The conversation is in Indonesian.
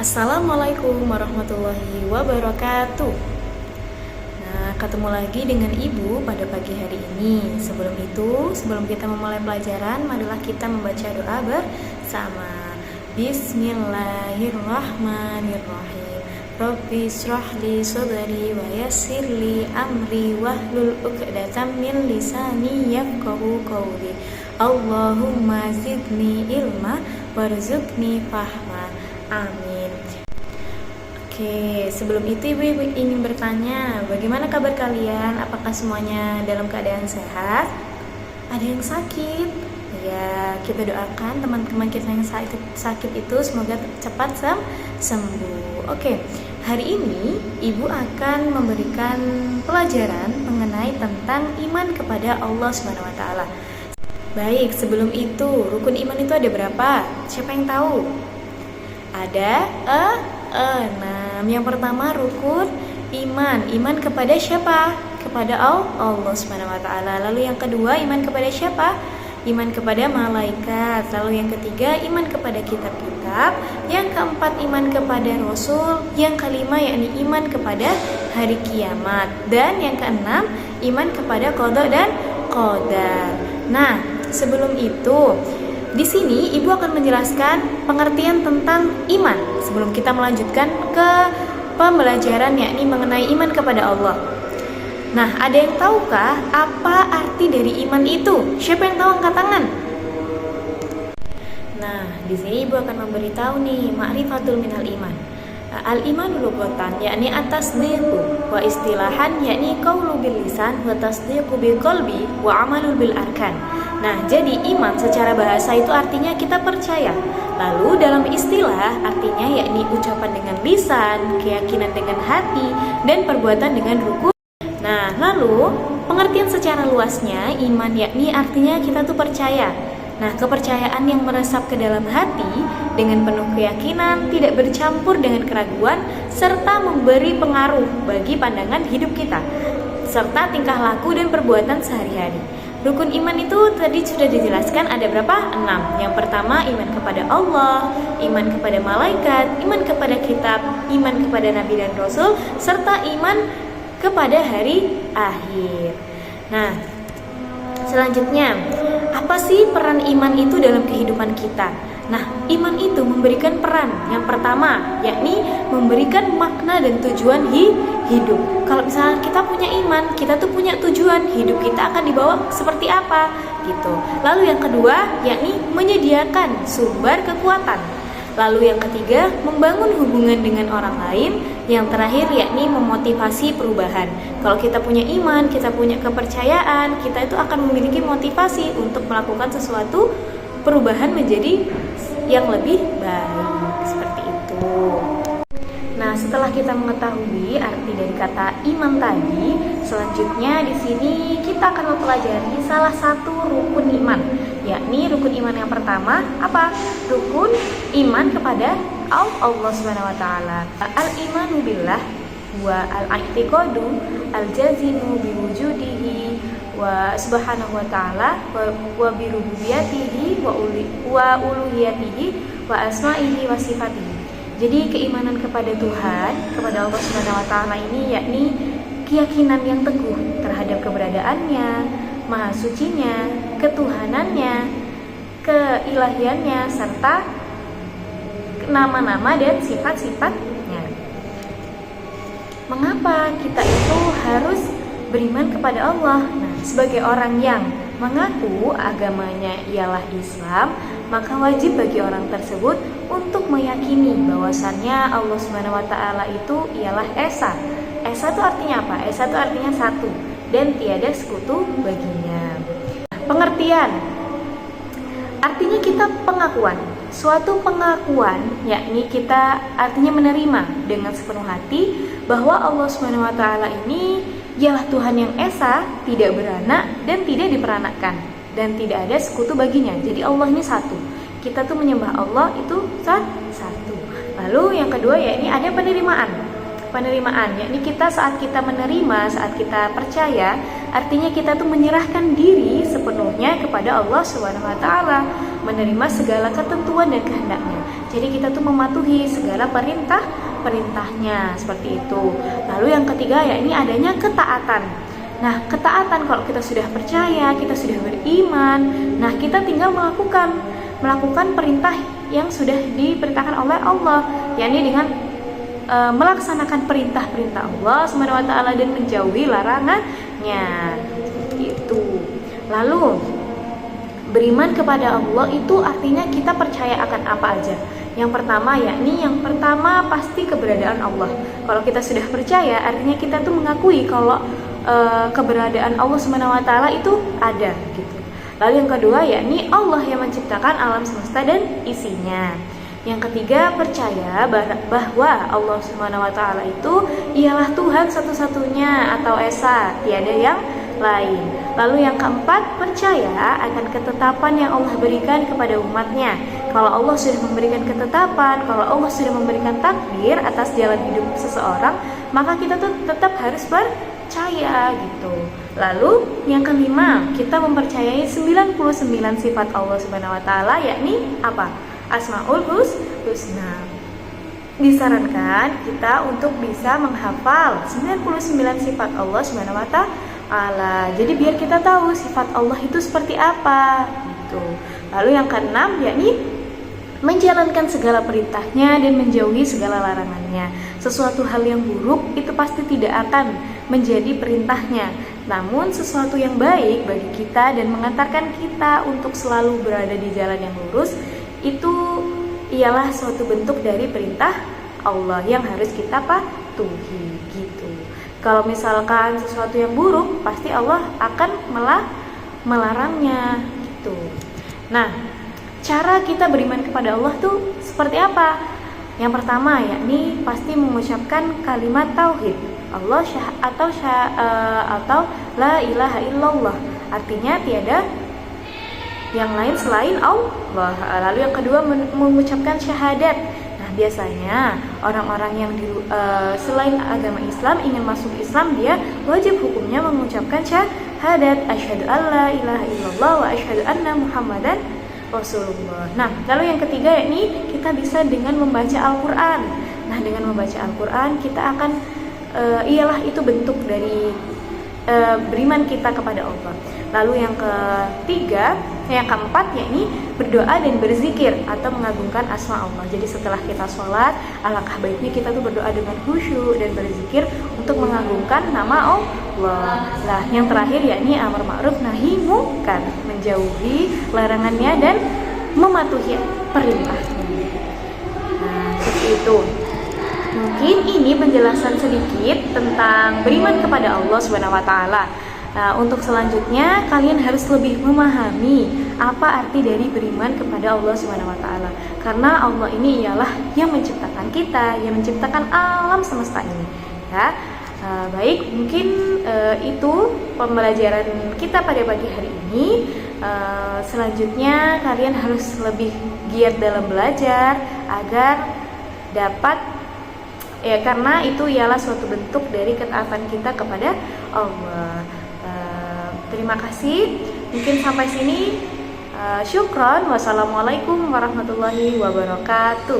Assalamualaikum warahmatullahi wabarakatuh. Nah, ketemu lagi dengan Ibu pada pagi hari ini. Sebelum kita memulai pelajaran, marilah kita membaca doa bersama. Bismillahirrahmanirrahim. Rabbi shrah li sadri wa yassir li amri wahlul 'uqdatam min lisani yafqahu qawli. Allahumma zidni ilma warzuqni fahma. Amin. Oke, sebelum itu Ibu ingin bertanya, bagaimana kabar kalian? Apakah semuanya dalam keadaan sehat? Ada yang sakit? Ya, kita doakan teman-teman kita yang sakit itu semoga cepat sembuh. Oke, hari ini Ibu akan memberikan pelajaran mengenai tentang iman kepada Allah Subhanahu wa taala. Baik, sebelum itu, rukun iman itu ada berapa? Siapa yang tahu? Ada 6. Yang pertama rukun iman kepada siapa? Kepada Allah Subhanahu wa taala. Lalu yang kedua iman kepada siapa? Iman kepada malaikat. Lalu yang ketiga iman kepada kitab-kitab. Yang keempat iman kepada rasul. Yang kelima yakni iman kepada hari kiamat. Dan yang keenam iman kepada qada dan qadar. Nah, sebelum itu di sini Ibu akan menjelaskan pengertian tentang iman sebelum kita melanjutkan ke pembelajaran yakni mengenai iman kepada Allah. Nah, ada yang tahukah apa arti dari iman itu? Siapa yang tahu angkat tangan? Nah, di sini Ibu akan memberitahu nih ma'rifatul minal iman. Al-iman lughatan yakni at-tasdiqu wa istilahan yakni qaulu bil lisan wa tasdiqu bil qalbi wa amalu bil arkan. Nah, jadi iman secara bahasa itu artinya kita percaya. Lalu dalam istilah artinya yakni ucapan dengan lisan, keyakinan dengan hati, dan perbuatan dengan rukun. Nah, lalu pengertian secara luasnya iman yakni artinya kita tuh percaya. Nah, kepercayaan yang meresap ke dalam hati dengan penuh keyakinan, tidak bercampur dengan keraguan, serta memberi pengaruh bagi pandangan hidup kita, serta tingkah laku dan perbuatan sehari-hari. Rukun iman itu tadi sudah dijelaskan ada berapa? 6. Yang pertama iman kepada Allah, iman kepada malaikat, iman kepada kitab, iman kepada nabi dan rasul, serta iman kepada hari akhir. Nah, selanjutnya, apa sih peran iman itu dalam kehidupan kita? Nah, iman itu memberikan peran yang pertama, yakni memberikan makna dan tujuan hidup. Kalau misalnya kita punya iman, kita tuh punya tujuan, hidup kita akan dibawa seperti apa gitu. Lalu yang kedua, yakni menyediakan sumber kekuatan. Lalu yang ketiga, membangun hubungan dengan orang lain. Yang terakhir yakni memotivasi perubahan. Kalau kita punya iman, kita punya kepercayaan, kita itu akan memiliki motivasi untuk melakukan sesuatu perubahan menjadi yang lebih baik. Seperti itu. Nah, setelah kita mengetahui arti dari kata iman tadi, selanjutnya di sini kita akan mempelajari salah satu rukun iman, yakni rukun iman yang pertama apa? Rukun iman kepada Allah Subhanahu wa taala. Al-imanu billah wa al-i'tiqadu al-jazimu biwujudihi wa subhanahu wa ta'ala wa bi rububiyyatihi wa uluhiyatihi wa asma'ihi wa sifatihi. Jadi keimanan kepada Tuhan, kepada Allah Subhanahu wa taala ini yakni keyakinan yang teguh terhadap keberadaannya, maha sucinya, ketuhanannya, keilahiannya, serta nama-nama dan sifat-sifatnya. Mengapa kita itu harus beriman kepada Allah? Nah, sebagai orang yang mengaku agamanya ialah Islam, maka wajib bagi orang tersebut untuk meyakini bahwasannya Allah Subhanahu wa taala itu ialah Esa. Esa itu artinya apa? Esa itu artinya satu dan tiada sekutu baginya. Pengertian artinya kita pengakuan. Suatu pengakuan yakni kita artinya menerima dengan sepenuh hati bahwa Allah Subhanahu wa taala ini ialah Tuhan yang Esa, tidak beranak dan tidak diperanakkan, dan tidak ada sekutu baginya. Jadi Allah ini satu. Kita tuh menyembah Allah itu satu. Lalu yang kedua yakni ada penerimaan. Penerimaan yakni kita saat kita menerima, saat kita percaya, artinya kita tuh menyerahkan diri sepenuhnya kepada Allah Subhanahu wa taala, menerima segala ketentuan dan kehendaknya. Jadi kita tuh mematuhi segala perintahnya seperti itu. Lalu yang ketiga ya ini adanya ketaatan. Nah, ketaatan kalau kita sudah percaya, kita sudah beriman, nah kita tinggal melakukan perintah yang sudah diperintahkan oleh Allah, yakni dengan melaksanakan perintah-perintah Allah Subhanahu wa taala dan menjauhi larangannya. Seperti itu. Lalu beriman kepada Allah itu artinya kita percaya akan apa aja. Yang pertama pasti keberadaan Allah. Kalau kita sudah percaya, artinya kita tuh mengakui kalau keberadaan Allah Subhanahu wa taala itu ada gitu. Lalu yang kedua yakni Allah yang menciptakan alam semesta dan isinya. Yang ketiga percaya bahwa Allah Subhanahu wa taala itu ialah Tuhan satu-satunya atau esa, tiada yang lain. Lalu yang keempat percaya akan ketetapan yang Allah berikan kepada umatnya. Kalau Allah sudah memberikan ketetapan, kalau Allah sudah memberikan takdir atas jalan hidup seseorang, maka kita tuh tetap harus percaya gitu. Lalu yang kelima, kita mempercayai 99 sifat Allah Subhanahu wa taala, yakni apa? Asmaul Husna. Disarankan kita untuk bisa menghafal 99 sifat Allah Subhanahu wa taala. Jadi biar kita tahu sifat Allah itu seperti apa gitu. Lalu yang keenam yakni menjalankan segala perintahnya dan menjauhi segala larangannya. Sesuatu hal yang buruk itu pasti tidak akan menjadi perintahnya, namun sesuatu yang baik bagi kita dan mengantarkan kita untuk selalu berada di jalan yang lurus, itu ialah suatu bentuk dari perintah Allah yang harus kita patuhi gitu. Kalau misalkan sesuatu yang buruk, pasti Allah akan melarangnya gitu. Nah, cara kita beriman kepada Allah tuh seperti apa? Yang pertama yakni pasti mengucapkan kalimat tauhid Allah atau la ilaha illallah, artinya tiada yang lain selain Allah. Lalu yang kedua mengucapkan syahadat. Nah, biasanya orang-orang yang selain agama Islam ingin masuk Islam, dia wajib hukumnya mengucapkan syahadat asyhadu alla ilaha illallah wa asyhadu anna muhammadan Rasulullah. Nah, lalu yang ketiga yakni kita bisa dengan membaca Al-Quran. Nah, dengan membaca Al-Quran kita akan ialah itu bentuk dari beriman kita kepada Allah. Lalu yang keempat yakni berdoa dan berzikir atau mengagungkan asma Allah. Jadi setelah kita sholat, alangkah baiknya kita tuh berdoa dengan khusyuk dan berzikir untuk mengagungkan nama Allah. Nah, yang terakhir yakni amar ma'ruf nahi munkar, menjauhi larangannya dan mematuhi perintahnya. Nah, seperti itu. Mungkin ini penjelasan sedikit tentang beriman kepada Allah Subhanahu wa taala. Nah, untuk selanjutnya kalian harus lebih memahami apa arti dari beriman kepada Allah Subhanahu wa taala. Karena Allah ini ialah yang menciptakan kita, yang menciptakan alam semesta ini. Ya. Baik, mungkin itu pembelajaran kita pada pagi hari ini. Selanjutnya kalian harus lebih giat dalam belajar agar dapat karena itu ialah suatu bentuk dari ketaatan kita kepada Allah. Terima kasih. Mungkin sampai sini. Syukron. Wassalamualaikum warahmatullahi wabarakatuh.